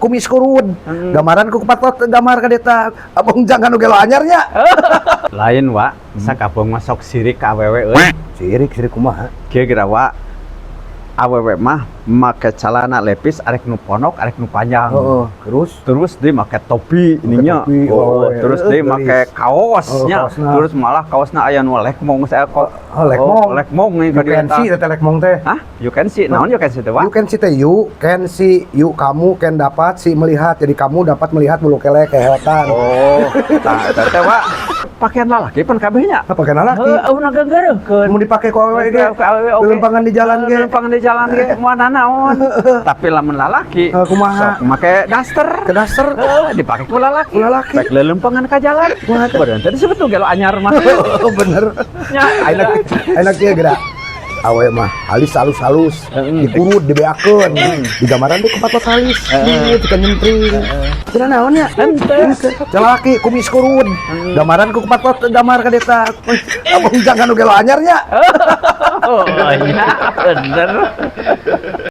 kumis kurun. Gambaran ku kepatot gambar ka eta abong jangan nu gelo anyarnya. Lain wa, sakabong masuk sirik ka awewe euy. Sirik kumaha? Kira-kira wa awewe mah make celana lepis arek nu ponok arek nu panjang. Terus dia make topi ininya. Terus dia make kaosnya. Terus malah kaosna aya nu lekmong saya kok. Lekmong nih ka You can see teh lekmong teh. Hah? You can see. Naon you can see teh wa? You can see teh you kamu can dapat si melihat. Jadi kamu dapat melihat bulu kelek keheotan. Oh, teh wa pakaian lalaki pan kabehnya. Pakaian lalaki. Auna ganggareukeun. Mau dipake ku awewe ge. Lempangan di jalan ge. Lempangan di jalan ge moana naon. Tapi lamun lalaki kumaha? Sok make daster. Ke daster Dipake ku lalaki. Lalaki. Pek lelempangan ka jalan. Badan teh disebut nu gelo anyar mah. Oh bener. Enak ya geura. Awe mah halus dikurut dibeakeun digambaran di kepatot halus kita nyentring cenah naon nya lalaki kumis kurun gambaran ku kepatot gambar ka eta abong jangan nu gelo anyarnya. Oh iya bener.